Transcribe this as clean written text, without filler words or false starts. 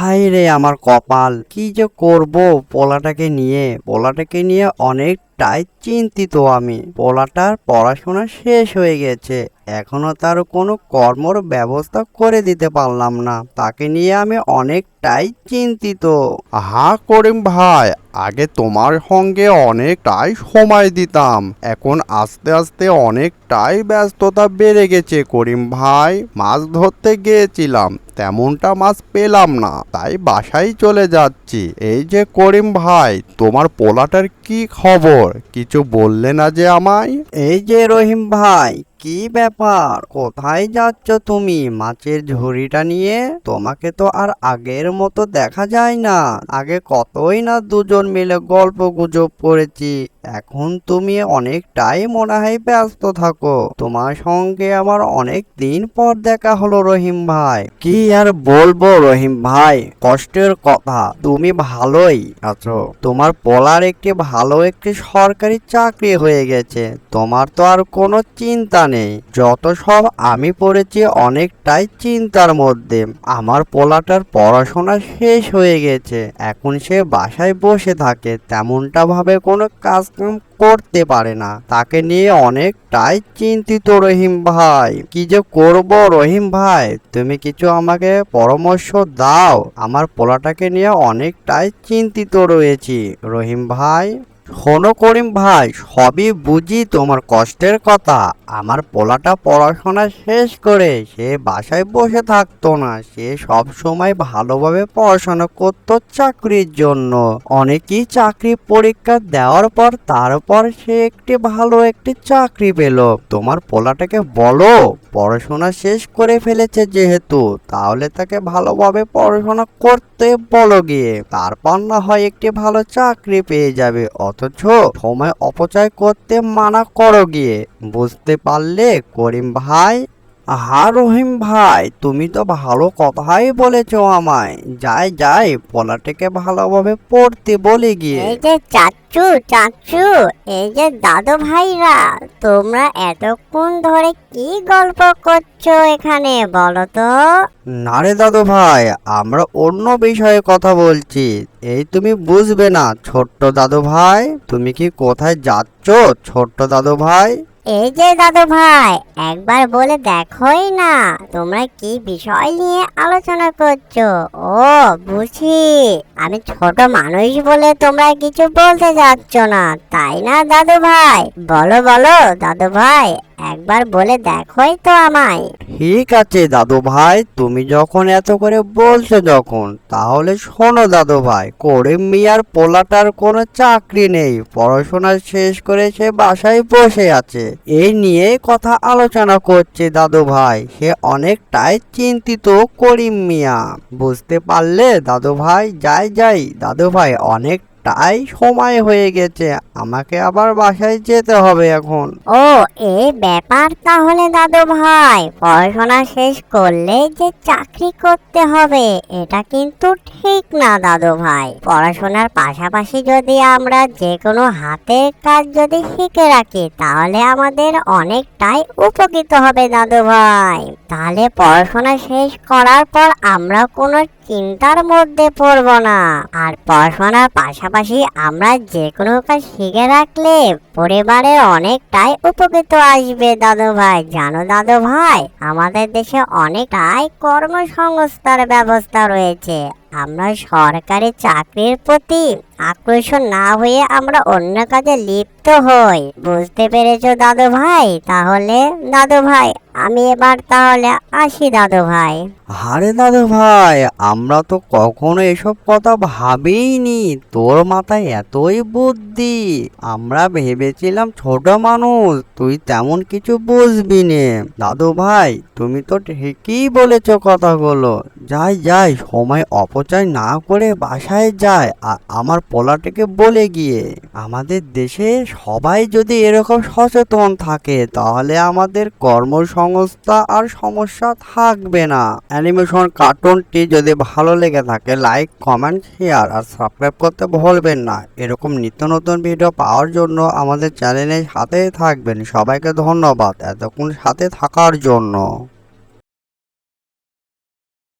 High রে আমার কপাল, কি যে করব পোলাটাকে নিয়ে অনেকটাই চিন্তিত আমি। পোলাটার পড়াশোনা শেষ হয়ে গেছে, এখনো তার কোনো কর্মর ব্যবস্থা করে দিতে পারলাম না। তাকে নিয়ে আমি অনেকটাই চিন্তিত। করিম ভাই, আগে তোমার সঙ্গে অনেকটাই সময় দিতাম, এখন আস্তে আস্তে অনেকটাই ব্যস্ততা বেড়ে গেছে করিম ভাই। মাছ ধরতে গিয়েছিলাম, তেমনটা মাছ পেলাম না, তাই বাসায় চলে যাচ্ছি। এই যে করিম ভাই, তোমার পোলাটার কি খবর? কিছু বললে না যে আমায়? এই যে রহিম ভাই, কি ব্যাপার, কোথায় যাচ্ছ তুমি মাছের ঝুড়িটা নিয়ে? তোমাকে তো আর আগের মতো দেখা যায় না। আগে কতই না দুজন মিলে গল্প গুজব করেছি, এখন তুমি অনেকটাই মনে হয় ব্যস্ত থাকো। তোমার সঙ্গে আমার অনেক দিন পর দেখা হলো রহিম ভাই। কি আর বলবো রহিম ভাই, কষ্টের কথা। তুমি ভালোই আছো, তোমার পোলার একটি সরকারি চাকরি হয়ে গেছে, তোমার তো আর কোনো চিন্তা নেই। যত সব আমি পড়েছি অনেকটাই চিন্তার মধ্যে। আমার পোলাটার পড়াশোনা শেষ হয়ে গেছে, এখন সে বাসায় বসে থাকে, তেমনটা ভাবে কোনো কাজ করতে পারে না। তাকে নিয়ে অনেকটাই চিন্তিত রহিম ভাই। কি যে করব রহিম ভাই, তুমি কিছু আমাকে পরামর্শ দাও। আমার পোলাটাকে নিয়ে অনেকটাই চিন্তিত রয়েছি রহিম ভাই। শোনো করিম ভাই, সবই বুঝি তোমার কষ্টের কথা। আমার পোলাটা পড়াশোনা শেষ করে সে বাসায় বসে থাকতো না, সে সব সময় ভালোভাবে পড়াশোনা করতো চাকরির জন্য। অনেকেই চাকরি পরীক্ষা দেওয়ার পর তারপর সে ভালো একটি চাকরি পেল। তোমার পোলাটাকে বলো, পড়াশোনা শেষ করে ফেলেছে যেহেতু, তাহলে তাকে ভালোভাবে পড়াশোনা করতে বলো গিয়ে, তারপর না হয় একটি ভালো চাকরি পেয়ে যাবে। অথচ সময় অপচয় করতে মানা করো গিয়ে, বুঝতে পারলে করিম ভাই? রহিম ভাই, তুমি তো ভালো কথাই বলেছো আমায়। যাই যাই, পোলাটাকে ভালোভাবে পড়তে বলে গিয়ে। এই যে চাচু চাচু, এই যে দাদু ভাইরা, তোমরা এতক্ষণ ধরে কি গল্প করছো এখানে বলো তো? না রে দাদু ভাই, আমরা অন্য বিষয়ে কথা বলছি, এই তুমি বুঝবে না ছোট্ট দাদু ভাই। তুমি কি কোথায় যাচ্ছ ছোট্ট দাদু ভাই? এই যে দাদু ভাই, একবার বলে দেখোই না, তোমরা কি বিষয় নিয়ে আলোচনা করছো। ও বুঝি, আমি ছোট মানুষ বলে তোমরা কিছু বলতে যাচ্ছ না, তাই না দাদু ভাই? বলো বলো দাদু ভাই, একবার বলে দেখোই তো আমায়। ঠিক আছে দাদু ভাই, তুমি যখন এত করে বলছো যখন, তাহলে শোনো দাদু ভাই। করিম মিয়ার পোলাটার কোনো চাকরি নেই, পড়াশোনা শেষ করে সে বাসায় বসে আছে, এই নিয়ে কথা আলোচনা করছে দাদু ভাই। সে অনেকটাই চিন্তিত করিম মিয়া, বুঝতে পারলে দাদু ভাই? যাই যাই দাদু ভাই, অনেকটাই সময় হয়ে গেছে, আমাকে আবার বাসায় যেতে হবে এখন। ও, এই ব্যাপার তাহলে দাদু ভাই, পড়াশোনা শেষ করলে যে চাকরি করতে হবে এটা কিন্তু ঠিক না দাদু ভাই। পড়াশোনার পাশাপাশি যদি আমরা যে কোনো হাতের কাজ যদি শিখে রাখি, তাহলে আমাদের অনেকটাই উপকৃত হবে দাদু ভাই। তাহলে পড়াশোনা শেষ করার পর আমরা কোনো চিন্তার মধ্যে পড়ব না। আর পড়াশোনার পাশাপাশি আমরা যে কোনো কাজ শিখে রাখলে পরিবারের অনেকটাই উপকৃত আসবে দাদু ভাই। জানো দাদু ভাই, আমাদের দেশে অনেকটাই কর্মসংস্থার ব্যবস্থা রয়েছে। আমরা সরকারি চাকরির প্রতি আকর্ষণ না হয়ে আমরা অন্য কাজে লিপ্ত হই। বুঝতে পেরেছো দাদু ভাই? তাহলে দাদু ভাই, আমি এবার তাহলে আসি দাদু ভাই। আরে দাদু ভাই, আমরা তো কখনো এসব কথা ভাবিনি, তোর মাথায় এতই বুদ্ধি। আমরা ভেবেছিলাম ছোট মানুষ, তুই তেমন কিছু বুঝবি নে। দাদু ভাই, তুমি তো ঠিকই বলেছ কথাগুলো। যাই যাই, সময় অপচয় না করে বাসায় যায়, আর আমার পোলাটাকে বলে গিয়ে। আমাদের দেশে সবাই যদি এরকম সচেতন থাকে, তাহলে আমাদের কর্মসংস্থা আর সমস্যা থাকবে না। অ্যানিমেশন কার্টুনটি যদি ভালো লেগে থাকে, লাইক কমেন্ট শেয়ার আর সাবস্ক্রাইব করতে ভুলবেন না। এরকম নিত্য নতুন ভিডিও পাওয়ার জন্য আমাদের চ্যানেলের সাথে থাকবেন। সবাইকে ধন্যবাদ এতক্ষণ সাথে থাকার জন্য।